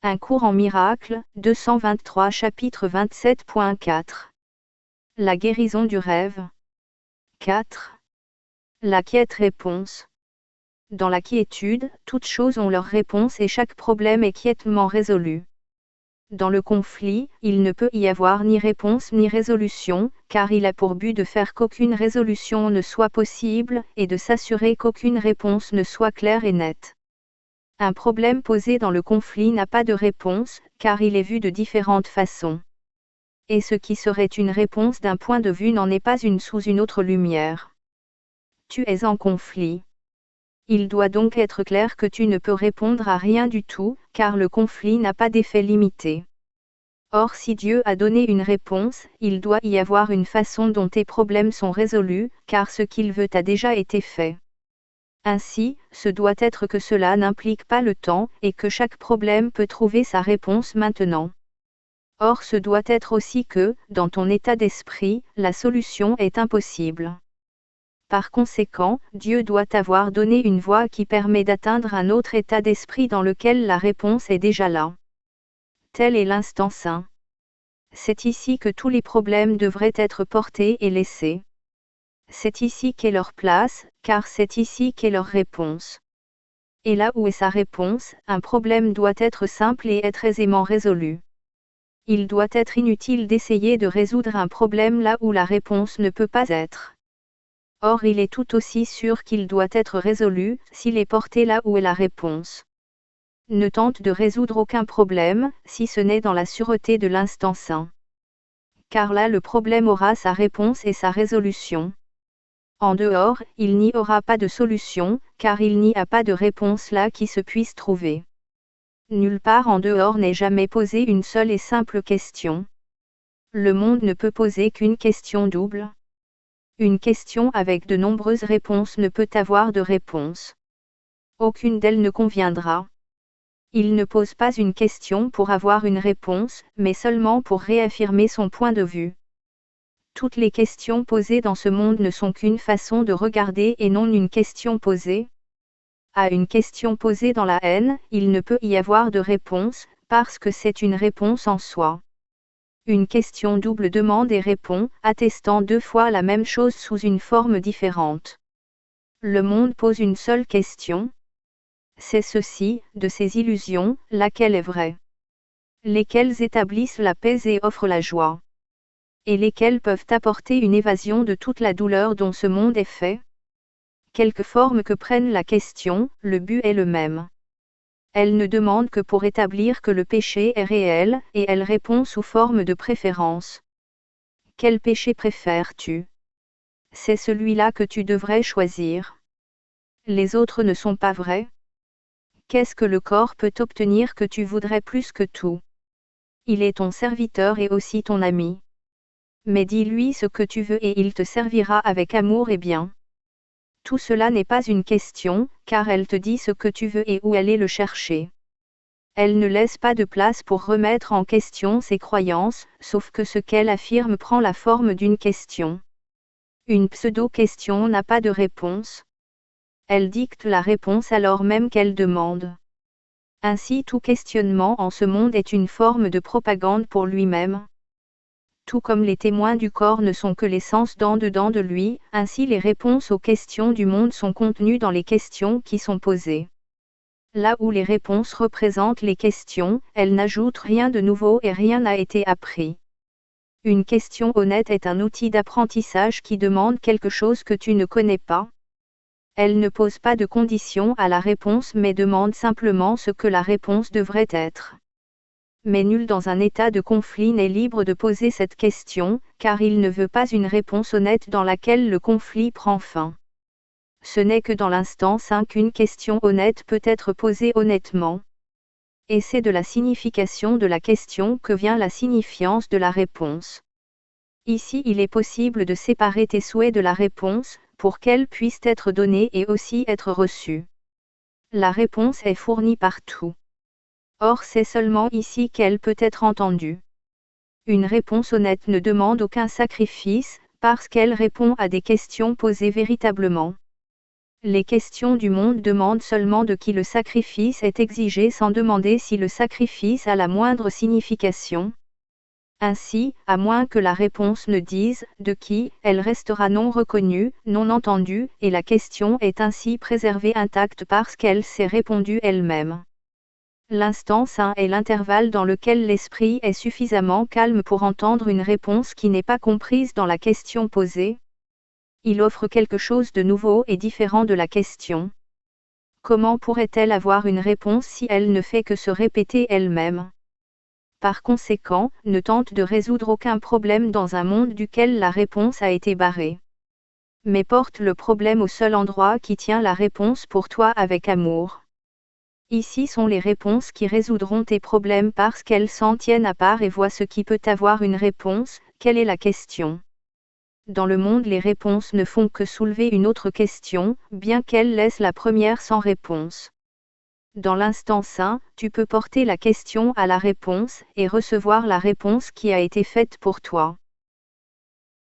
Un cours en miracles, 223 chapitre 27.4. La guérison du rêve. 4. La quiète-réponse. Dans la quiétude, toutes choses ont leur réponse et chaque problème est quiètement résolu. Dans le conflit, il ne peut y avoir ni réponse ni résolution, car il a pour but de faire qu'aucune résolution ne soit possible, et de s'assurer qu'aucune réponse ne soit claire et nette. Un problème posé dans le conflit n'a pas de réponse, car il est vu de différentes façons. Et ce qui serait une réponse d'un point de vue n'en est pas une sous une autre lumière. Tu es en conflit. Il doit donc être clair que tu ne peux répondre à rien du tout, car le conflit n'a pas d'effet limité. Or si Dieu a donné une réponse, il doit y avoir une façon dont tes problèmes sont résolus, car ce qu'il veut a déjà été fait. Ainsi, ce doit être que cela n'implique pas le temps, et que chaque problème peut trouver sa réponse maintenant. Or ce doit être aussi que, dans ton état d'esprit, la solution est impossible. Par conséquent, Dieu doit t'avoir donné une voie qui permet d'atteindre un autre état d'esprit dans lequel la réponse est déjà là. Tel est l'instant saint. C'est ici que tous les problèmes devraient être portés et laissés. C'est ici qu'est leur place, car c'est ici qu'est leur réponse. Et là où est sa réponse, un problème doit être simple et être aisément résolu. Il doit être inutile d'essayer de résoudre un problème là où la réponse ne peut pas être. Or il est tout aussi sûr qu'il doit être résolu, s'il est porté là où est la réponse. Ne tente de résoudre aucun problème, si ce n'est dans la sûreté de l'instant saint. Car là le problème aura sa réponse et sa résolution. En dehors, il n'y aura pas de solution, car il n'y a pas de réponse là qui se puisse trouver. Nulle part en dehors n'est jamais posée une seule et simple question. Le monde ne peut poser qu'une question double. Une question avec de nombreuses réponses ne peut avoir de réponse. Aucune d'elles ne conviendra. Il ne pose pas une question pour avoir une réponse, mais seulement pour réaffirmer son point de vue. Toutes les questions posées dans ce monde ne sont qu'une façon de regarder et non une question posée. À une question posée dans la haine, il ne peut y avoir de réponse, parce que c'est une réponse en soi. Une question double demande et répond, attestant deux fois la même chose sous une forme différente. Le monde pose une seule question. C'est ceci, de ces illusions, laquelle est vraie. Lesquelles établissent la paix et offrent la joie. Et lesquelles peuvent apporter une évasion de toute la douleur dont ce monde est fait. Quelque forme que prenne la question, le but est le même. Elle ne demande que pour établir que le péché est réel, et elle répond sous forme de préférence. Quel péché préfères-tu? C'est celui-là que tu devrais choisir. Les autres ne sont pas vrais. Qu'est-ce que le corps peut obtenir que tu voudrais plus que tout? Il est ton serviteur et aussi ton ami. Mais dis-lui ce que tu veux et il te servira avec amour et bien. Tout cela n'est pas une question, car elle te dit ce que tu veux et où aller le chercher. Elle ne laisse pas de place pour remettre en question ses croyances, sauf que ce qu'elle affirme prend la forme d'une question. Une pseudo-question n'a pas de réponse. Elle dicte la réponse alors même qu'elle demande. Ainsi tout questionnement en ce monde est une forme de propagande pour lui-même. Tout comme les témoins du corps ne sont que l'essence dedans de lui, ainsi les réponses aux questions du monde sont contenues dans les questions qui sont posées. Là où les réponses représentent les questions, elles n'ajoutent rien de nouveau et rien n'a été appris. Une question honnête est un outil d'apprentissage qui demande quelque chose que tu ne connais pas. Elle ne pose pas de conditions à la réponse mais demande simplement ce que la réponse devrait être. Mais nul dans un état de conflit n'est libre de poser cette question, car il ne veut pas une réponse honnête dans laquelle le conflit prend fin. Ce n'est que dans l'instant saint qu'une question honnête peut être posée honnêtement. Et c'est de la signification de la question que vient la signifiance de la réponse. Ici il est possible de séparer tes souhaits de la réponse, pour qu'elle puisse être donnée et aussi être reçue. La réponse est fournie partout. Or c'est seulement ici qu'elle peut être entendue. Une réponse honnête ne demande aucun sacrifice, parce qu'elle répond à des questions posées véritablement. Les questions du monde demandent seulement de qui le sacrifice est exigé sans demander si le sacrifice a la moindre signification. Ainsi, à moins que la réponse ne dise de qui, elle restera non reconnue, non entendue, et la question est ainsi préservée intacte parce qu'elle s'est répondue elle-même. L'instant saint est l'intervalle dans lequel l'esprit est suffisamment calme pour entendre une réponse qui n'est pas comprise dans la question posée. Il offre quelque chose de nouveau et différent de la question. Comment pourrait-elle avoir une réponse si elle ne fait que se répéter elle-même ? Par conséquent, ne tente de résoudre aucun problème dans un monde duquel la réponse a été barrée. Mais porte le problème au seul endroit qui tient la réponse pour toi avec amour. Ici sont les réponses qui résoudront tes problèmes parce qu'elles s'en tiennent à part et voient ce qui peut avoir une réponse, quelle est la question ? Dans le monde, les réponses ne font que soulever une autre question, bien qu'elles laissent la première sans réponse. Dans l'instant saint, tu peux porter la question à la réponse et recevoir la réponse qui a été faite pour toi.